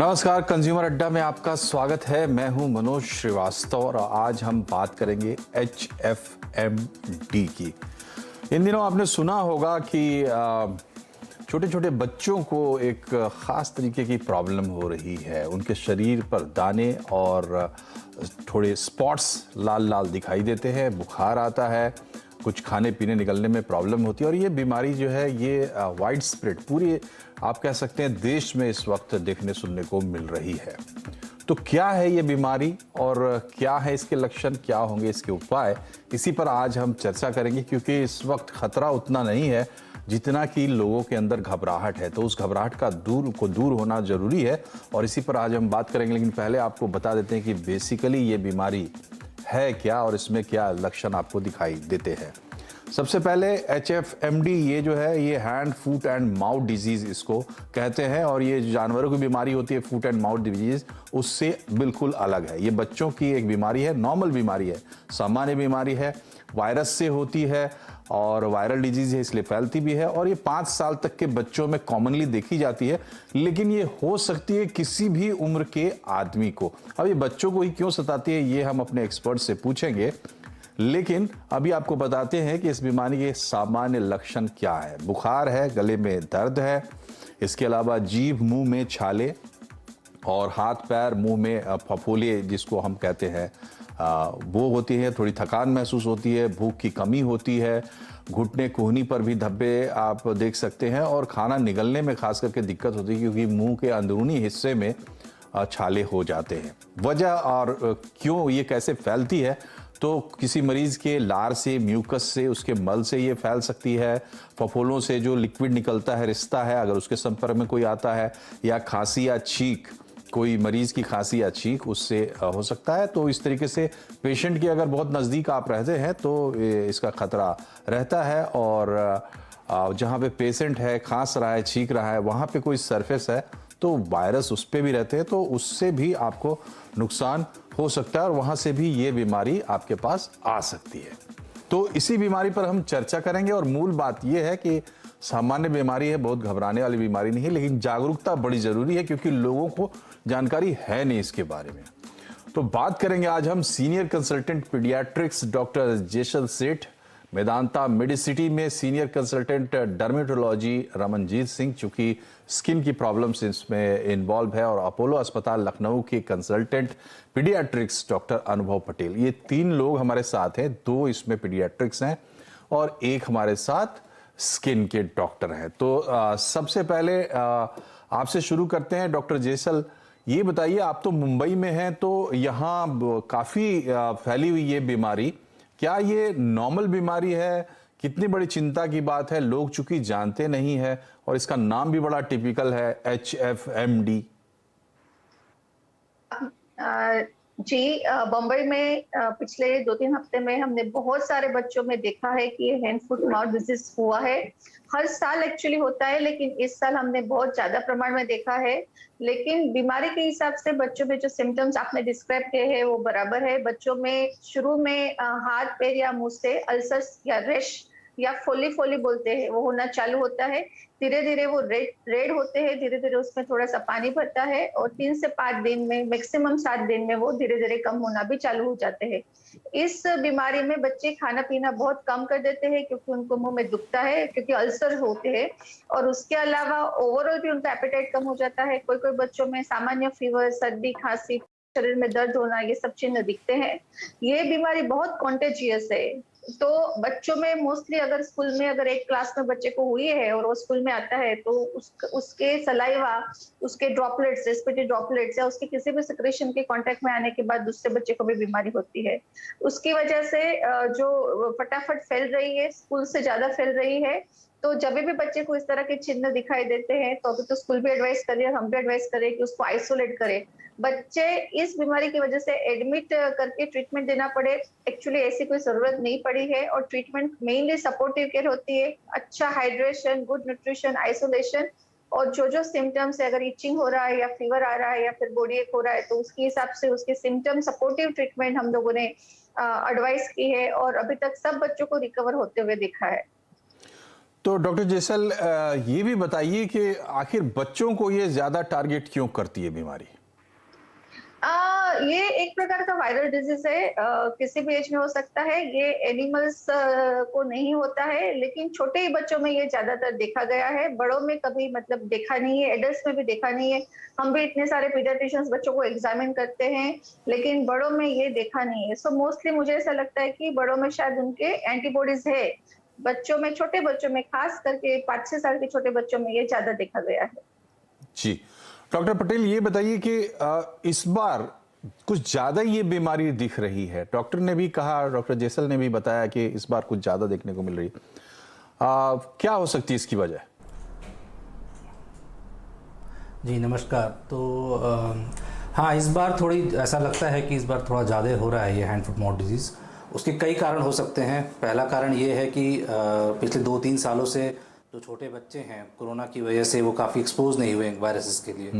नमस्कार, कंज्यूमर अड्डा में आपका स्वागत है। मैं हूं मनोज श्रीवास्तव और आज हम बात करेंगे HFMD की। इन दिनों आपने सुना होगा कि छोटे छोटे बच्चों को एक ख़ास तरीके की प्रॉब्लम हो रही है। उनके शरीर पर दाने और थोड़े स्पॉट्स लाल लाल दिखाई देते हैं, बुखार आता है, कुछ खाने पीने निकलने में प्रॉब्लम होती है और ये बीमारी जो है ये वाइड स्प्रेड पूरी आप कह सकते हैं देश में इस वक्त देखने सुनने को मिल रही है। तो क्या है ये बीमारी और क्या है इसके लक्षण, क्या होंगे इसके उपाय, इसी पर आज हम चर्चा करेंगे क्योंकि इस वक्त खतरा उतना नहीं है जितना कि लोगों के अंदर घबराहट है। तो उस घबराहट का दूर होना जरूरी है और इसी पर आज हम बात करेंगे। लेकिन पहले आपको बता देते हैं कि बेसिकली ये बीमारी है क्या और इसमें क्या लक्षण आपको दिखाई देते हैं। सबसे पहले HFMD ये जो है ये hand foot and mouth disease इसको कहते हैं और ये जानवरों की बीमारी होती है फुट एंड माउथ डिजीज, उससे बिल्कुल अलग है। ये बच्चों की एक बीमारी है, नॉर्मल बीमारी है, सामान्य बीमारी है, वायरस से होती है और वायरल डिजीज है इसलिए फैलती भी है और ये 5 साल तक के बच्चों में कॉमनली देखी जाती है। लेकिन ये हो सकती है किसी भी उम्र के आदमी को। अब ये बच्चों को ही क्यों सताती है ये हम अपने एक्सपर्ट से पूछेंगे, लेकिन अभी आपको बताते हैं कि इस बीमारी के सामान्य लक्षण क्या है। बुखार है, गले में दर्द है, इसके अलावा जीभ, मुंह में छाले और हाथ पैर मुंह में फफोले जिसको हम कहते हैं वो होती है। थोड़ी थकान महसूस होती है, भूख की कमी होती है, घुटने कोहनी पर भी धब्बे आप देख सकते हैं और खाना निगलने में खास करके दिक्कत होती है क्योंकि मुंह के अंदरूनी हिस्से में छाले हो जाते हैं। वजह और क्यों ये कैसे फैलती है, तो किसी मरीज के लार से, म्यूकस से, उसके मल से ये फैल सकती है, फफोलों से जो लिक्विड निकलता है, रिश्ता है, अगर उसके संपर्क में कोई आता है, या खांसी या छींक, कोई मरीज की खांसी या छींक उससे हो सकता है। तो इस तरीके से पेशेंट के अगर बहुत नज़दीक आप रहते हैं तो इसका खतरा रहता है और जहाँ पे पेशेंट है, खांस रहा है, छींक रहा है, वहाँ पे कोई सरफेस है तो वायरस उस पर भी रहते हैं, तो उससे भी आपको नुकसान हो सकता है और वहां से भी ये बीमारी आपके पास आ सकती है। तो इसी बीमारी पर हम चर्चा करेंगे और मूल बात यह है कि सामान्य बीमारी है, बहुत घबराने वाली बीमारी नहीं है, लेकिन जागरूकता बड़ी जरूरी है क्योंकि लोगों को जानकारी है नहीं इसके बारे में। तो बात करेंगे आज हम senior consultant paediatrics doctor Jesal Seth, Medanta Medicity में senior consultant dermatology Ramanjeet Singh, चूंकि स्किन की प्रॉब्लम्स इसमें इन्वॉल्व है, और अपोलो अस्पताल लखनऊ के कंसल्टेंट पीडियाट्रिक्स डॉक्टर अनुभव पटेल। ये 3 लोग हमारे साथ हैं, 2 इसमें पीडियाट्रिक्स हैं और 1 हमारे साथ स्किन के डॉक्टर हैं। तो सबसे पहले आपसे शुरू करते हैं डॉक्टर जेसल। ये बताइए, आप तो मुंबई में हैं तो यहाँ काफी फैली हुई ये बीमारी, क्या ये नॉर्मल बीमारी है? कितनी बड़ी चिंता की बात है, लोग चूंकि जानते नहीं है और इसका नाम भी बड़ा टिपिकल है, HFMD। जी, बम्बई में पिछले 2-3 हफ्ते में हमने बहुत सारे बच्चों में देखा है कि ये हैंड फुट माउथ डिजीज हुआ है। हर साल एक्चुअली होता है, लेकिन इस साल हमने बहुत ज्यादा प्रमाण में देखा है। लेकिन बीमारी के हिसाब से बच्चों में जो सिम्टम्स आपने डिस्क्राइब किए हैं वो बराबर है। बच्चों में शुरू में हाथ पैर या मुंह से अल्सर्स या रेश या फोली फोली बोलते हैं वो होना चालू होता है। धीरे धीरे वो रेड रेड होते हैं, धीरे धीरे उसमें थोड़ा सा पानी भरता है और 3 से 5 दिन में, मैक्सिमम 7 दिन में वो धीरे धीरे कम होना भी चालू हो जाते हैं। इस बीमारी में बच्चे खाना पीना बहुत कम कर देते हैं क्योंकि उनको मुंह में दुखता है, क्योंकि अल्सर होते हैं, और उसके अलावा ओवरऑल भी उनका एपेटाइट कम हो जाता है। कोई कोई बच्चों में सामान्य फीवर, सर्दी, खांसी, शरीर में दर्द होना, ये सब चिन्ह दिखते हैं। ये बीमारी बहुत कॉन्टेजियस है। तो बच्चों में मोस्टली अगर स्कूल में अगर एक क्लास में बच्चे को हुई है और वो स्कूल में आता है तो उसके सलाइवा, उसके ड्रॉपलेट्स, रेस्पिरेटरी ड्रॉपलेट्स या उसके किसी भी सिक्रेशन के कांटेक्ट में आने के बाद दूसरे बच्चे को भी बीमारी होती है। उसकी वजह से जो फटाफट फैल रही है, स्कूल से ज्यादा फैल रही है। तो जब भी बच्चे को इस तरह के चिन्ह दिखाई देते हैं तो अभी तो स्कूल भी एडवाइस करे, हम भी एडवाइस करें कि उसको आइसोलेट करें। बच्चे इस बीमारी की वजह से एडमिट करके ट्रीटमेंट देना पड़े, एक्चुअली ऐसी कोई जरूरत नहीं पड़ी है। और ट्रीटमेंट मेनली सपोर्टिव केयर होती है, अच्छा हाइड्रेशन, गुड न्यूट्रिशन, आइसोलेशन, और जो जो सिम्टम्स है, अगर इचिंग हो रहा है या फीवर आ रहा है या फिर बॉडी एक हो रहा है तो उसके हिसाब से उसके सिम्टम सपोर्टिव ट्रीटमेंट हम लोगों ने एडवाइस की है और अभी तक सब बच्चों को रिकवर होते हुए देखा है। तो डॉक्टर जैसल ये भी बताइए कि आखिर बच्चों को ये ज्यादा टारगेट क्यों करती है बीमारी? ये एक प्रकार का वायरल डिजीज है। किसी भी एज में हो सकता है। ये एनिमल्स को नहीं होता है, लेकिन छोटे ही बच्चों में ये ज्यादातर देखा गया है। बड़ों में कभी मतलब देखा नहीं है, एडल्ट्स में भी देखा नहीं है। हम भी इतने सारे पीडियाट्रिशियंस बच्चों को एग्जामिन करते हैं, लेकिन बड़ों में ये देखा नहीं है। सो मोस्टली मुझे ऐसा लगता है कि बड़ों में शायद उनके एंटीबॉडीज है। बच्चों में, छोटे बच्चों में, खास करके 5-6 साल के छोटे बच्चों में ये ज्यादा देखा गया है। जी। डॉक्टर पटेल ये बताइए कि इस बार कुछ ज्यादा ये बीमारी दिख रही है। डॉक्टर ने भी कहा, डॉक्टर जैसल ने भी बताया कि इस बार कुछ ज्यादा देखने को मिल रही है। क्या हो सकती है इसकी वजह? जी नमस्कार। तो हाँ, इस बार थोड़ी ऐसा लगता है कि इस बार थोड़ा ज़्यादा हो रहा है ये हैंड फुट माउथ डिजीज़। उसके कई कारण हो सकते हैं। पहला कारण ये है कि पिछले 2-3 सालों से जो छोटे बच्चे हैं कोरोना की वजह से वो काफ़ी एक्सपोज नहीं हुए वायरसेस के लिए।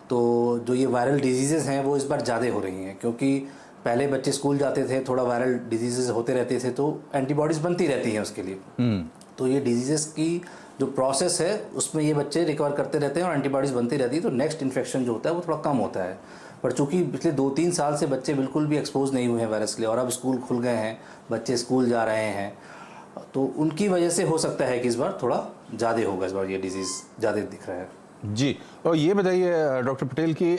तो जो ये वायरल डिजीज़ेज़ हैं वो इस बार ज़्यादा हो रही हैं, क्योंकि पहले बच्चे स्कूल जाते थे, थोड़ा वायरल डिजीज़ेज़ होते रहते थे तो एंटीबॉडीज़ बनती रहती हैं उसके लिए। तो ये डिजीज़ेज़ की जो प्रोसेस है उसमें ये बच्चे रिकवर करते रहते हैं और एंटीबॉडीज़ बनती रहती है, तो नेक्स्ट इन्फेक्शन जो होता है वो थोड़ा कम होता है। पर चूंकि पिछले 2-3 साल से बच्चे बिल्कुल भी एक्सपोज नहीं हुए हैं वायरस के लिए और अब स्कूल खुल गए हैं, बच्चे स्कूल जा रहे हैं, तो उनकी वजह से हो सकता है कि इस बार थोड़ा ज़्यादा होगा, इस बार ये डिजीज़ ज़्यादा दिख रहा है। जी। और ये बताइए डॉक्टर पटेल की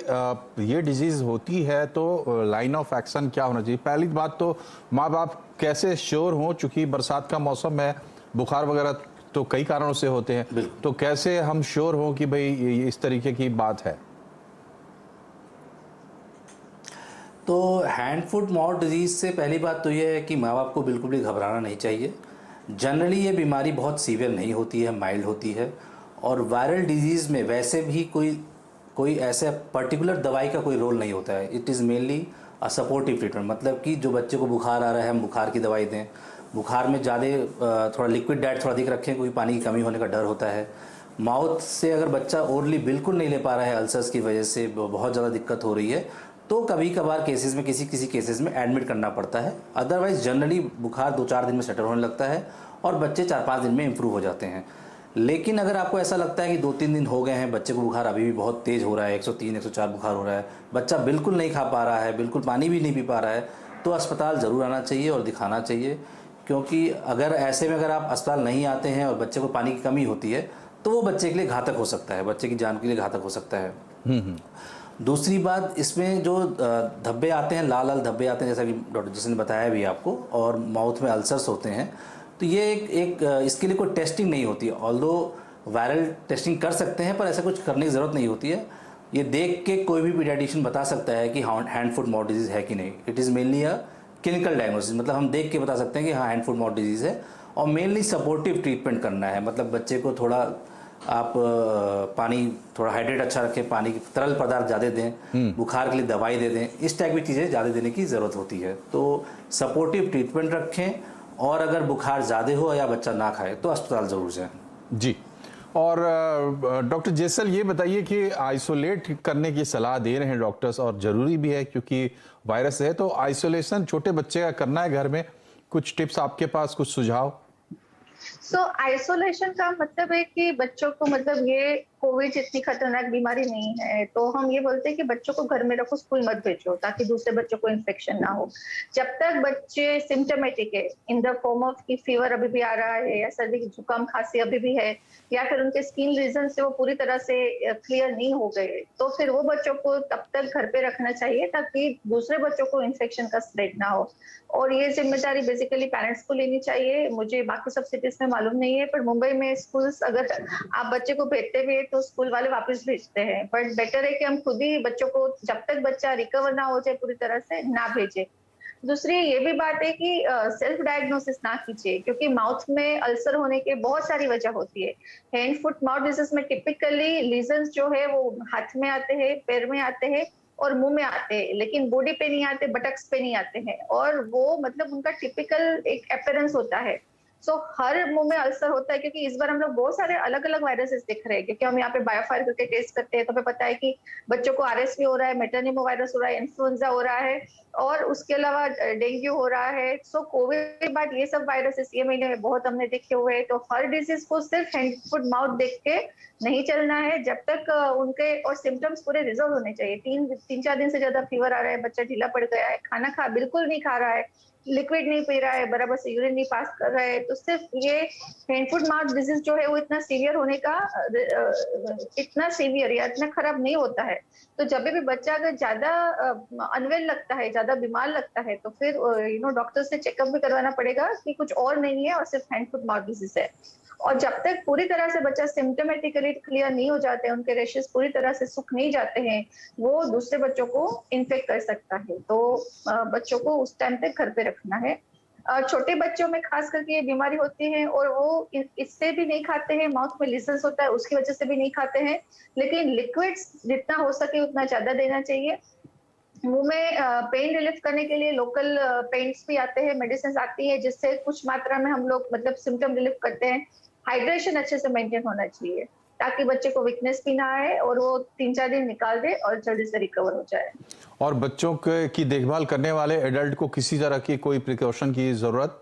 ये डिजीज होती है तो लाइन ऑफ एक्शन क्या होना चाहिए? पहली बात तो माँ बाप कैसे श्योर हों, चूंकि बरसात का मौसम है, बुखार वगैरह तो कई कारणों से होते हैं, तो कैसे हम श्योर हों कि भाई ये इस तरीके की बात है? तो हैंड फुट माउथ डिजीज़ से पहली बात तो ये है कि माँ बाप को बिल्कुल भी घबराना नहीं चाहिए। जनरली ये बीमारी बहुत सीवियर नहीं होती है, माइल्ड होती है। और वायरल डिजीज़ में वैसे भी कोई ऐसे पर्टिकुलर दवाई का कोई रोल नहीं होता है। It is mainly a supportive treatment, मतलब कि जो बच्चे को बुखार आ रहा है हम बुखार की दवाई दें। बुखार में ज़्यादा थोड़ा लिक्विड डाइट थोड़ा अधिक रखें, क्योंकि पानी की कमी होने का डर होता है। माउथ से अगर बच्चा ओरली बिल्कुल नहीं ले पा रहा है, अल्सर्स की वजह से बहुत ज़्यादा दिक्कत हो रही है, तो कभी कभार केसेस में किसी केसेस में एडमिट करना पड़ता है। अदरवाइज जनरली बुखार 2-4 दिन में सेटल होने लगता है और बच्चे 4-5 दिन में इम्प्रूव हो जाते हैं। लेकिन अगर आपको ऐसा लगता है कि 2-3 दिन हो गए हैं, बच्चे को बुखार अभी भी बहुत तेज़ हो रहा है, 103-104 बुखार हो रहा है, बच्चा बिल्कुल नहीं खा पा रहा है, बिल्कुल पानी भी नहीं पी पा रहा है, तो अस्पताल ज़रूर आना चाहिए और दिखाना चाहिए। क्योंकि अगर ऐसे में अगर आप अस्पताल नहीं आते हैं और बच्चे को पानी की कमी होती है तो वो बच्चे के लिए घातक हो सकता है, बच्चे की जान के लिए घातक हो सकता है। दूसरी बात, इसमें जो धब्बे आते हैं, लाल लाल धब्बे आते हैं, जैसा कि डॉक्टर जिसने बताया भी आपको, और माउथ में अल्सर्स होते हैं, तो ये एक इसके लिए कोई टेस्टिंग नहीं होती है। ऑल्दो वायरल टेस्टिंग कर सकते हैं पर ऐसा कुछ करने की ज़रूरत नहीं होती है। ये देख के कोई भी पीडियाट्रिशियन बता सकता है कि हैंड फुट माउथ डिजीज़ है कि नहीं। It is mainly a clinical diagnosis, मतलब हम देख के बता सकते हैं कि हाँ हैंड फुट माउथ डिजीज़ है। और मेनली सपोर्टिव ट्रीटमेंट करना है, मतलब बच्चे को थोड़ा आप पानी थोड़ा हाइड्रेट अच्छा रखें, पानी की तरल पदार्थ ज़्यादा दें, बुखार के लिए दवाई दे दें, इस टाइप की चीज़ें ज़्यादा देने की ज़रूरत होती है। तो सपोर्टिव ट्रीटमेंट रखें और अगर बुखार ज़्यादा हो या बच्चा ना खाए तो अस्पताल ज़रूर जाएं। जी। और डॉक्टर जैसल ये बताइए कि आइसोलेट करने की सलाह दे रहे हैं डॉक्टर्स, और ज़रूरी भी है क्योंकि वायरस है, तो आइसोलेशन छोटे बच्चे का करना है घर में, कुछ टिप्स आपके पास, कुछ सुझाव? आइसोलेशन का मतलब है कि बच्चों को, मतलब ये कोविड जितनी खतरनाक बीमारी नहीं है, तो हम ये बोलते हैं कि बच्चों को घर में रखो, स्कूल मत भेजो, ताकि दूसरे बच्चों को इन्फेक्शन ना हो। जब तक बच्चे सिम्टोमेटिक है, इन द फॉर्म ऑफ की फीवर अभी भी आ रहा है, या सर्दी जुकाम खांसी अभी भी है, या फिर उनके स्किन रीजन से वो पूरी तरह से क्लियर नहीं हो गए, तो फिर वो बच्चों को तब तक घर पे रखना चाहिए ताकि दूसरे बच्चों को इन्फेक्शन का स्प्रेड ना हो। और ये जिम्मेदारी बेसिकली पेरेंट्स को लेनी चाहिए। मुझे बाकी सब सिटीज में मालूम नहीं है, पर मुंबई में स्कूल्स अगर आप बच्चे को भेजते भी तो स्कूल वाले वापस भेजते हैं। बट बेटर है कि हम खुद ही बच्चों को, जब तक बच्चा रिकवर ना हो जाए पूरी तरह से, ना भेजे। दूसरी ये भी बात है कि सेल्फ डायग्नोसिस ना कीजिए, क्योंकि माउथ में अल्सर होने के बहुत सारी वजह होती है। हैंड फुट माउथ डिजीज में टिपिकली लीजन्स जो है वो हाथ में आते हैं, पैर में आते हैं और मुंह में आते हैं, लेकिन बॉडी पे नहीं आते, बटक्स पे नहीं आते हैं। और वो मतलब उनका टिपिकल एक अपीयरेंस होता है। सो हर मुंह में अल्सर होता है, क्योंकि इस बार हम लोग बहुत सारे अलग अलग वायरसेस देख रहे हैं, क्योंकि हम यहाँ पे बायोफायर करके टेस्ट करते हैं, तो हमें पता है कि बच्चों को आरएसवी हो रहा है, मेटानिमो वायरस हो रहा है, इन्फ्लुएंजा हो रहा है, और उसके अलावा डेंगू हो रहा है। सो कोविड के बाद ये सब वायरसेस ये महीने में बहुत हमने देखे हुए हैं। तो हर डिजीज को सिर्फ हैंड फुट माउथ देख के नहीं चलना है, जब तक उनके और सिम्टम्स पूरे रिजॉल्व होने चाहिए। तीन चार दिन से ज्यादा फीवर आ रहा है, बच्चा ढीला पड़ गया है, खाना बिल्कुल नहीं खा रहा है, लिक्विड नहीं पी रहा है, बराबर से यूरिन नहीं पास कर रहा है, तो सिर्फ ये हैंड फुट माउथ डिजीज जो है वो इतना सीवियर होने का इतना सीवियर या इतना खराब नहीं होता है। तो जब भी बच्चा अगर ज्यादा अनवेल लगता है, ज्यादा बीमार लगता है, तो फिर डॉक्टर से चेकअप भी करवाना पड़ेगा कि कुछ और नहीं है और सिर्फ हैंड फुट माउथ डिजीज है। और जब तक पूरी तरह से बच्चा सिम्टोमेटिकली क्लियर नहीं हो जाते, उनके रेशेस पूरी तरह से सूख नहीं जाते हैं, वो दूसरे बच्चों को इन्फेक्ट कर सकता है। तो बच्चों को उस टाइम तक घर पे रखना है। छोटे बच्चों में खास करके ये बीमारी होती है, और वो इससे भी नहीं खाते हैं, माउथ में लीजन्स होता है उसकी वजह से भी नहीं खाते हैं। लेकिन लिक्विड्स जितना हो सके उतना ज्यादा देना चाहिए। मुंह में पेन रिलीफ करने के लिए लोकल पेंट्स भी आते हैं, मेडिसिन आती है, जिससे कुछ मात्रा में हम लोग मतलब सिम्टम रिलीफ करते हैं। हाइड्रेशन अच्छे से मेंटेन होना चाहिए, ताकि बच्चे को वीकनेस भी ना आए और वो 3-4 दिन निकाल दे और जल्दी से रिकवर हो जाए। और बच्चों की देखभाल करने वाले एडल्ट को किसी तरह की कोई प्रिकॉशन की जरूरत?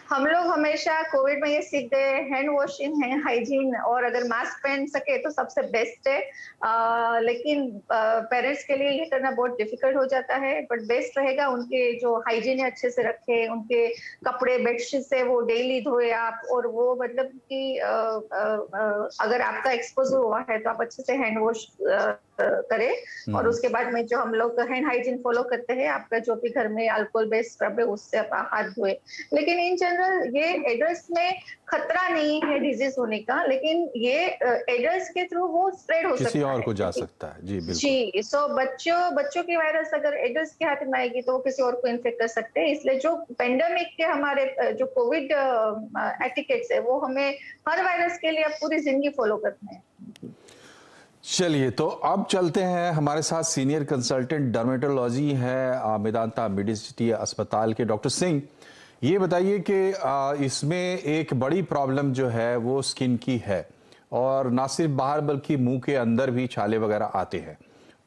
हम लोग हमेशा कोविड में ये सीख गए, हैंड वॉशिंग, हैंड हाइजीन, और अगर मास्क पहन सके तो सबसे बेस्ट है। लेकिन पेरेंट्स के लिए ये करना बहुत डिफिकल्ट हो जाता है, बट बेस्ट रहेगा उनके जो हाइजीन है अच्छे से रखे, उनके कपड़े बेडशीट से वो डेली धोए आप, और वो मतलब कि अगर आपका एक्सपोजर हुआ है तो आप अच्छे से हैंड वॉश करें। और उसके बाद में जो हम लोग हैंड हाइजीन फॉलो करते हैं, आपका जो भी घर में अल्कोहल बेस्ड स्क्रब है उससे आप हाथ धोए। लेकिन इन जनरल ये एडल्ट्स में खतरा नहीं है डिजीज होने का, लेकिन ये एडल्ट्स के थ्रू वो स्प्रेड हो सकता है, किसी और को जा सकता है। जी बिल्कुल जी। सो बच्चों की वायरस अगर एडल्ट्स के हाथ में आएगी तो वो किसी और को इन्फेक्ट कर सकते हैं। इसलिए जो पेंडेमिक के हमारे जो कोविड एटिकेट्स है, वो हमें हर वायरस के लिए अब पूरी जिंदगी फॉलो करते हैं। चलिए, तो अब चलते हैं, हमारे साथ सीनियर कंसल्टेंट डर्मेटोलॉजी है मेदांता मेडिसिटी अस्पताल के डॉक्टर सिंह। ये बताइए कि इसमें एक बड़ी प्रॉब्लम जो है वो स्किन की है, और ना सिर्फ बाहर बल्कि मुंह के अंदर भी छाले वगैरह आते हैं।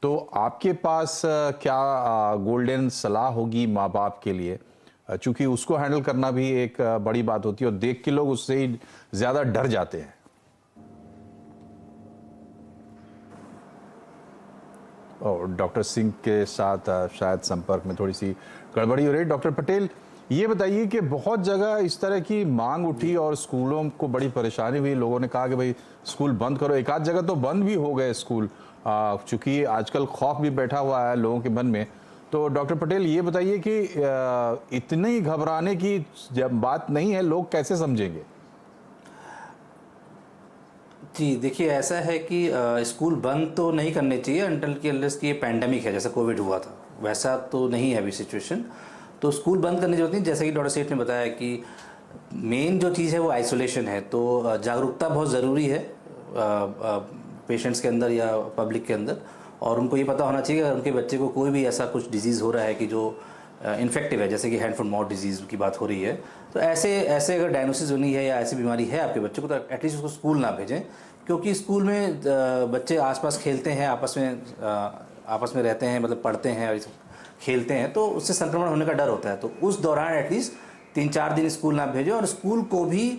तो आपके पास क्या गोल्डन सलाह होगी माँ बाप के लिए, चूंकि उसको हैंडल करना भी एक बड़ी बात होती है और देख के लोग उससे ही ज्यादा डर जाते हैं। और डॉक्टर सिंह के साथ शायद संपर्क में थोड़ी सी गड़बड़ी हो रही है। डॉक्टर पटेल, ये बताइए कि बहुत जगह इस तरह की मांग उठी और स्कूलों को बड़ी परेशानी हुई, लोगों ने कहा कि भाई स्कूल बंद करो। एक आध जगह तो बंद भी हो गए स्कूल, चूंकि आजकल खौफ भी बैठा हुआ है लोगों के मन में। तो डॉक्टर पटेल ये बताइए कि इतनी घबराने की जब बात नहीं है, लोग कैसे समझेंगे? जी देखिए, ऐसा है कि स्कूल बंद तो नहीं करने चाहिए अनटिल कि अनलेस कि ये पैंडेमिक है, जैसे कोविड हुआ था वैसा तो नहीं है अभी सिचुएशन। तो स्कूल बंद करने की जरूरत नहीं। जैसे कि डॉक्टर सेठ ने बताया कि मेन जो चीज़ है वो आइसोलेशन है, तो जागरूकता बहुत ज़रूरी है पेशेंट्स के अंदर या पब्लिक के अंदर। और उनको ये पता होना चाहिए कि अगर उनके बच्चे को कोई भी ऐसा कुछ डिजीज़ हो रहा है कि जो इन्फेक्टिव है, जैसे कि हैंड फुट माउथ डिजीज़ की बात हो रही है, तो ऐसे अगर डायग्नोसिस होनी है या ऐसी बीमारी है आपके बच्चे को, तो एटलीस्ट उसको स्कूल ना भेजें। क्योंकि स्कूल में बच्चे आसपास खेलते हैं, आपस में रहते हैं, मतलब पढ़ते हैं और खेलते हैं, तो उससे संक्रमण होने का डर होता है। तो उस दौरान एटलीस्ट 3-4 दिन स्कूल ना भेजें। और स्कूल को भी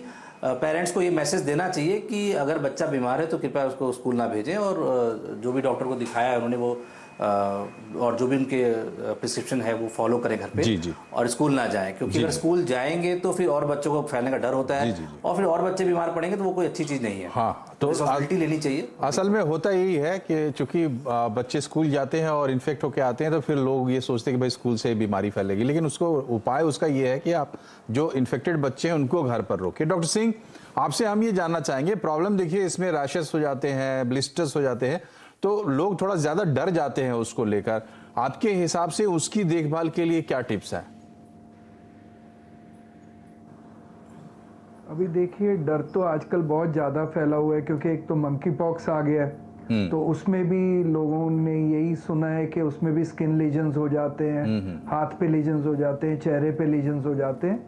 पेरेंट्स को ये मैसेज देना चाहिए कि अगर बच्चा बीमार है तो कृपया उसको स्कूल ना भेजें, और जो भी डॉक्टर को दिखाया है उन्होंने वो और जो भी उनके प्रिस्क्रिप्शन है वो फॉलो करें घर पे। जी। और स्कूल ना जाएं, क्योंकि अगर स्कूल जाएंगे तो फिर और बच्चों को फैलने का डर होता है। जी। और फिर और बच्चे बीमार पड़ेंगे तो वो कोई अच्छी चीज़ नहीं है। हाँ, तो रिस्पॉन्सिबिलिटी लेनी चाहिए। असल में होता यही है कि चूंकि बच्चे स्कूल जाते हैं और इन्फेक्ट होकर आते हैं, तो फिर लोग ये सोचते हैं कि भाई स्कूल से बीमारी फैलेगी, लेकिन उसको उपाय उसका ये है कि आप जो इन्फेक्टेड बच्चे हैं उनको घर पर रोकें। डॉक्टर सिंह, आपसे हम ये जानना चाहेंगे, प्रॉब्लम देखिए इसमें रैशेस हो जाते हैं, ब्लिस्टर्स हो जाते हैं, तो लोग थोड़ा ज्यादा डर जाते हैं उसको लेकर। आपके हिसाब से उसकी देखभाल के लिए क्या टिप्स हैं? अभी देखिए, डर तो आजकल बहुत ज़्यादा फैला हुआ है, क्योंकि एक तो मंकी पॉक्स आ गया है, तो उसमें भी लोगों ने यही सुना है कि उसमें भी स्किन लीजन्स हो जाते हैं, हाथ पे लीजन्स हो जाते हैं, चेहरे पे लीजन्स हो जाते हैं।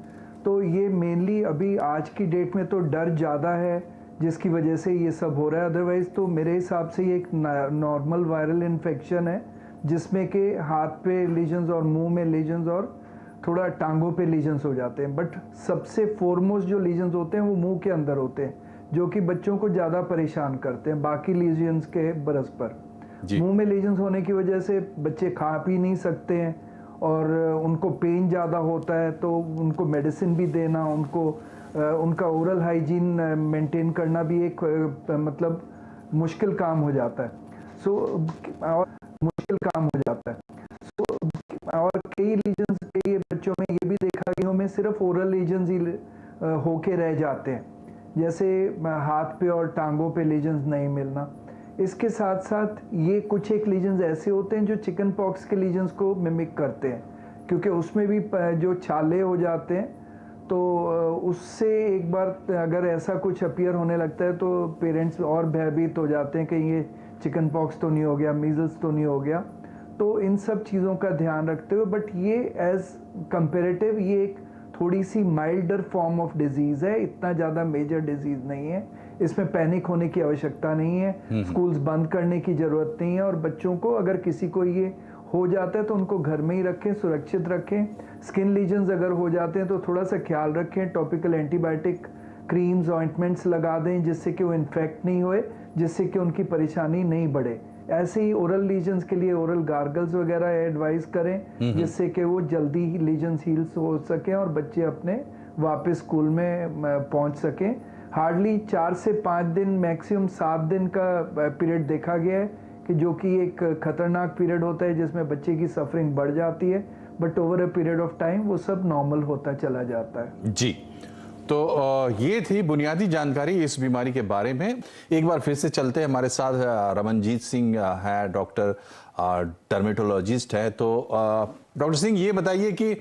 तो ये मेनली अभी आज की डेट में तो डर ज़्यादा है जिसकी वजह से ये सब हो रहा है। अदरवाइज़ तो मेरे हिसाब से ये एक नॉर्मल वायरल इन्फेक्शन है जिसमें कि हाथ पे लीजन्स और मुंह में लीजन्स और थोड़ा टांगों पे लीजन्स हो जाते हैं। बट सबसे फोरमोस्ट जो लीजन्स होते हैं वो मुंह के अंदर होते हैं, जो कि बच्चों को ज़्यादा परेशान करते हैं बाकी लीजन्स के बरस पर। मुंह में लीजन्स होने की वजह से बच्चे खा पी नहीं सकते हैं और उनको पेन ज़्यादा होता है, तो उनको मेडिसिन भी देना, उनका ओरल हाइजीन मेंटेन करना भी एक मतलब मुश्किल काम हो जाता है। और कई लीजन्स कई बच्चों में ये भी देखा कि उनमें सिर्फ ओरल लीजन्स ही होके रह जाते हैं, जैसे हाथ पे और टांगों पे लीजन्स नहीं मिलना। इसके साथ साथ ये कुछ एक लीजन्स ऐसे होते हैं जो चिकन पॉक्स के लीजन्स को मिमिक करते हैं, क्योंकि उसमें भी जो छाले हो जाते हैं, तो उससे एक बार अगर ऐसा कुछ अपीयर होने लगता है तो पेरेंट्स और भयभीत हो जाते हैं कहीं ये चिकन पॉक्स तो नहीं हो गया, मीजल्स तो नहीं हो गया। तो इन सब चीज़ों का ध्यान रखते हुए, बट ये एज कंपेरेटिव ये एक थोड़ी सी माइल्डर फॉर्म ऑफ डिजीज़ है, इतना ज़्यादा मेजर डिजीज़ नहीं है, इसमें पैनिक होने की आवश्यकता नहीं है, स्कूल्स बंद करने की ज़रूरत नहीं है। और बच्चों को अगर किसी को ये हो जाता है तो उनको घर में ही रखें, सुरक्षित रखें। स्किन लीजन्स अगर हो जाते हैं तो थोड़ा सा ख्याल रखें, टॉपिकल एंटीबायोटिक क्रीम्स ऑइंटमेंट्स लगा दें जिससे कि वो इन्फेक्ट नहीं होए, जिससे कि उनकी परेशानी नहीं बढ़े। ऐसे ही ओरल लीजन्स के लिए ओरल गार्गल्स वगैरह एडवाइस करें जिससे कि वो जल्दी ही लीजन्स हील्स हो सकें और बच्चे अपने वापस स्कूल में पहुंच सकें। हार्डली 4 से 5 दिन, मैक्सिमम 7 दिन का पीरियड देखा गया है कि जो कि एक खतरनाक पीरियड होता है जिसमें बच्चे की सफरिंग बढ़ जाती है, but over a period of time वो सब नॉर्मल होता चला जाता है। जी, तो ये थी बुनियादी जानकारी इस बीमारी के बारे में। एक बार फिर से चलते हैं, हमारे साथ रमनजीत सिंह है, डॉक्टर डर्मेटोलॉजिस्ट है। तो डॉक्टर सिंह ये बताइए कि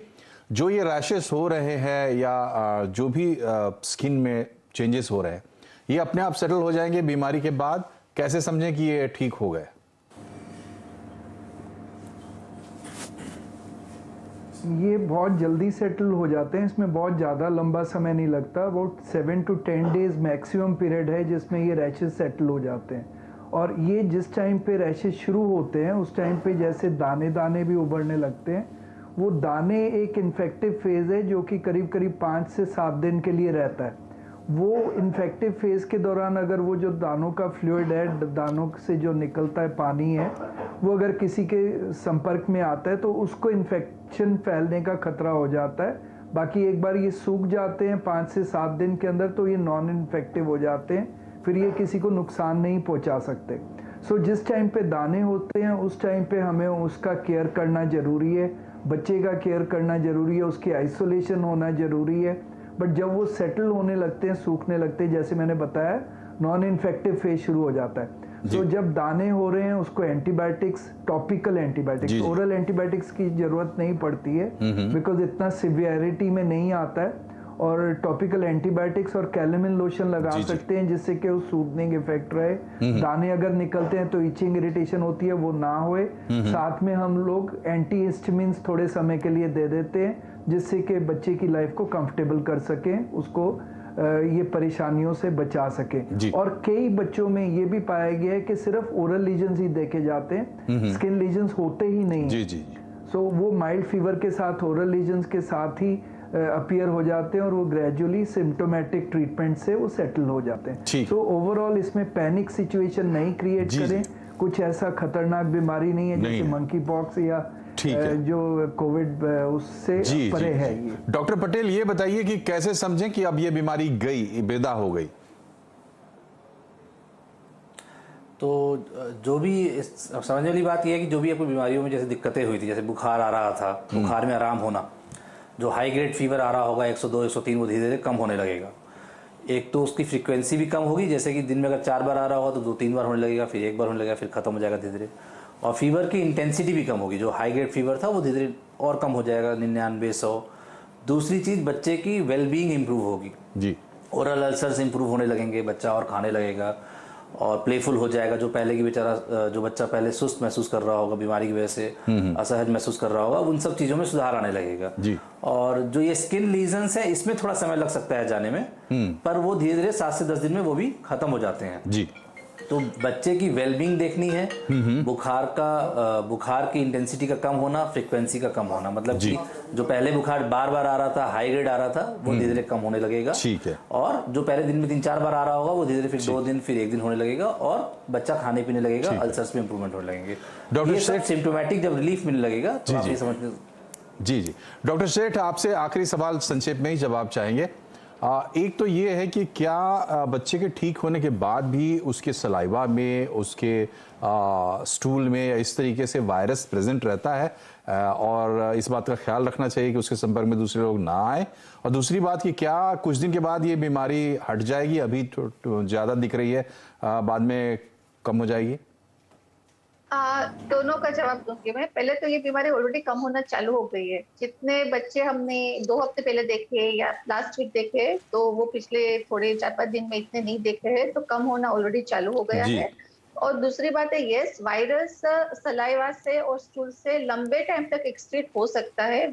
जो ये रैशेस हो रहे हैं या जो भी स्किन में चेंजेस हो रहे हैं, ये अपने आप सेटल हो जाएंगे बीमारी के बाद? कैसे समझें कि ये ठीक हो गए? ये बहुत जल्दी सेटल हो जाते हैं, इसमें बहुत ज़्यादा लंबा समय नहीं लगता। About 7 to 10 days maximum period है जिसमें ये रैशेज सेटल हो जाते हैं। और ये जिस टाइम पे रैशेज शुरू होते हैं उस टाइम पे जैसे दाने दाने भी उभरने लगते हैं, वो दाने एक इन्फेक्टिव फेज़ है जो कि करीब करीब 5 से 7 दिन के लिए रहता है। वो इन्फेक्टिव फेज़ के दौरान अगर वो जो दानों का फ्लूइड है, दानों से जो निकलता है पानी है, वो अगर किसी के संपर्क में आता है तो उसको इन्फेक्शन फैलने का खतरा हो जाता है। बाकी एक बार ये सूख जाते हैं 5 से 7 दिन के अंदर तो ये नॉन इन्फेक्टिव हो जाते हैं, फिर ये किसी को नुकसान नहीं पहुंचा सकते। सो जिस टाइम पे दाने होते हैं उस टाइम पे हमें उसका केयर करना ज़रूरी है, बच्चे का केयर करना ज़रूरी है, उसकी आइसोलेशन होना ज़रूरी है। बट जब वो सेटल होने लगते हैं, सूखने लगते हैं, जैसे मैंने बताया नॉन इन्फेक्टिव फेज शुरू हो जाता है। तो जब दाने हो रहे हैं उसको antibiotics, topical antibiotics, oral antibiotics की जरूरत नहीं पड़ती है बिकॉज इतना सिवियरिटी में नहीं आता है। और टॉपिकल एंटीबायोटिक्स और कैलेमिन लोशन लगा सकते हैं जिससे कि वो सूदनिंग इफेक्ट रहे। दाने अगर निकलते हैं तो इचिंग इरिटेशन होती है, वो ना होए। साथ में हम लोग एंटी हिस्टामिन्स थोड़े समय के लिए दे देते हैं जिससे कि बच्चे की लाइफ को कंफर्टेबल कर सकें, उसको ये परेशानियों से बचा सके। और कई बच्चों में ये भी पाया गया है कि सिर्फ ओरल लीजन्स ही देखे जाते हैं, स्किन लीजन्स होते ही नहीं। सो वो माइल्ड फीवर के साथ ओरल लीजन्स के साथ ही अपीयर हो जाते हैं और वो ग्रेजुअली सिम्टोमेटिक ट्रीटमेंट से वो सेटल हो जाते हैं। तो ओवरऑल इसमें पैनिक सिचुएशन नहीं क्रिएट करें, कुछ ऐसा खतरनाक बीमारी नहीं है जैसे मंकी पॉक्स या जो कोविड उससे परे है। ये डॉक्टर पटेल ये बताइए कि कैसे समझें कि अब ये बीमारी गई, बेदा हो गई? तो जो भी समझने वाली बात यह है कि जो भी आपको बीमारियों में जैसे दिक्कतें हुई थी, जैसे बुखार आ रहा था, बुखार में आराम होना, जो हाई ग्रेड फीवर आ रहा होगा 102 103 वो धीरे धीरे कम होने लगेगा। एक तो उसकी फ्रीक्वेंसी भी कम होगी, जैसे कि दिन में अगर 4 बार आ रहा होगा तो 2-3 बार होने लगेगा, फिर 1 बार होने लगेगा, फिर खत्म हो जाएगा धीरे धीरे। और फीवर की इंटेंसिटी भी कम होगी, जो हाई ग्रेड फीवर था वो धीरे धीरे और कम हो जाएगा, 99 100। दूसरी चीज़, बच्चे की वेलबींग इंप्रूव होगी, ओरल अल्सर्स इंप्रूव होने लगेंगे, बच्चा और खाने लगेगा। और प्लेफुल हो जाएगा। जो पहले की बेचारा जो बच्चा पहले सुस्त महसूस कर रहा होगा बीमारी की वजह से, असहज महसूस कर रहा होगा, उन सब चीज़ों में सुधार आने लगेगा जी। और जो ये स्किन लीजन्स है इसमें थोड़ा समय लग सकता है जाने में, पर वो धीरे धीरे 7 से 10 दिन में वो भी खत्म हो जाते हैं जी। तो बच्चे की वेलबींग देखनी है, बुखार की इंटेंसिटी का कम होना, फ्रीक्वेंसी का कम होना, मतलब कि जो पहले बुखार बार बार आ रहा था, हाई ग्रेड आ रहा था, वो धीरे धीरे कम होने लगेगा। ठीक है। और जो पहले दिन में 3-4 बार आ रहा होगा वो धीरे धीरे फिर 2 दिन, फिर 1 दिन होने लगेगा और बच्चा खाने पीने लगेगा, अल्सर्स में इंप्रूवमेंट होने लगेंगे। डॉक्टर सेठ सिम्टोमेटिक जब रिलीफ मिलने लगेगा तो आप ये समझ। जी जी। डॉक्टर सेठ, आपसे आखिरी सवाल संक्षेप में ही जवाब चाहेंगे। एक तो ये है कि क्या बच्चे के ठीक होने के बाद भी उसके सलाइवा में, उसके स्टूल में या इस तरीके से वायरस प्रेजेंट रहता है, और इस बात का ख्याल रखना चाहिए कि उसके संपर्क में दूसरे लोग ना आए। और दूसरी बात कि क्या कुछ दिन के बाद ये बीमारी हट जाएगी, अभी तो ज़्यादा दिख रही है, बाद में कम हो जाएगी? दोनों का जवाब दूंगी मैं। पहले तो ये बीमारी ऑलरेडी कम होना चालू हो गई है। जितने बच्चे हमने 2 हफ्ते पहले देखे या लास्ट वीक देखे, तो वो पिछले थोड़े 4-5 दिन में इतने नहीं देखे हैं, तो कम होना ऑलरेडी चालू हो गया है। और दूसरी बात है, यस, वायरस सलाइवा से और स्टूल से लंबे टाइम तक एक्सक्रीट हो सकता है।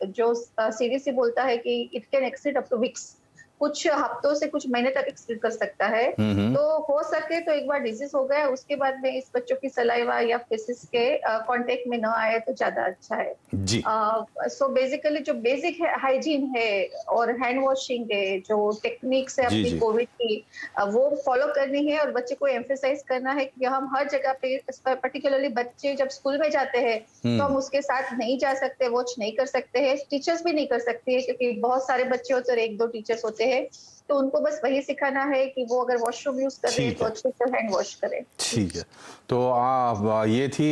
जो सीडीसी बोलता है कि it can excrete up two weeks, कुछ हफ्तों से कुछ महीने तक एक्सक्रीट कर सकता है। तो हो सके तो एक बार डिजीज हो गया उसके बाद में इस बच्चों की सलाइवा या फेसिस के कांटेक्ट में न आए तो ज्यादा अच्छा है जी। सो बेसिकली जो बेसिक हाइजीन है और हैंड वॉशिंग है, जो टेक्निक्स है अपनी कोविड की, वो फॉलो करनी है। और बच्चे को एम्फेसाइज करना है कि हम हर जगह पे, पर्टिकुलरली बच्चे जब स्कूल में जाते हैं तो हम उसके साथ नहीं जा सकते, वॉच नहीं कर सकते हैं, टीचर्स भी नहीं कर सकते हैं, क्योंकि बहुत सारे बच्चे होते हैं और 1-2 टीचर्स होते हैं। तो उनको बस वही सिखाना है कि वो अगर वॉशरूम यूज कर रहे हैं तो अच्छे से हैंड वॉश करें। ठीक है। तो ये थी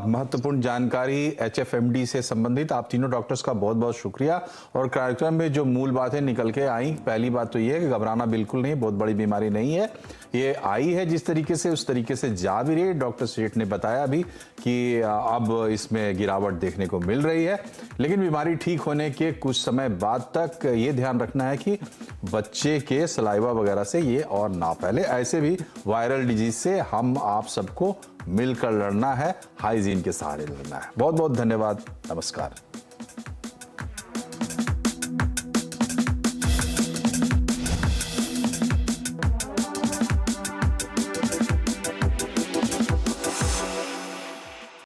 महत्वपूर्ण जानकारी HFMD से संबंधित। आप तीनों डॉक्टर्स का बहुत बहुत शुक्रिया। और कार्यक्रम में जो मूल बातें निकल के आई, पहली बात तो ये है कि घबराना बिल्कुल नहीं, बहुत बड़ी बीमारी नहीं है, ये आई है जिस तरीके से उस तरीके से जा भी रही है। डॉक्टर सेठ ने बताया भी कि अब इसमें गिरावट देखने को मिल रही है, लेकिन बीमारी ठीक होने के कुछ समय बाद तक ये ध्यान रखना है कि बच्चे के सलाइवा वगैरह से ये और ना फैले। ऐसे भी वायरल डिजीज से हम आप सबको मिलकर लड़ना है, हाइजीन के सहारे लड़ना है। बहुत बहुत धन्यवाद, नमस्कार।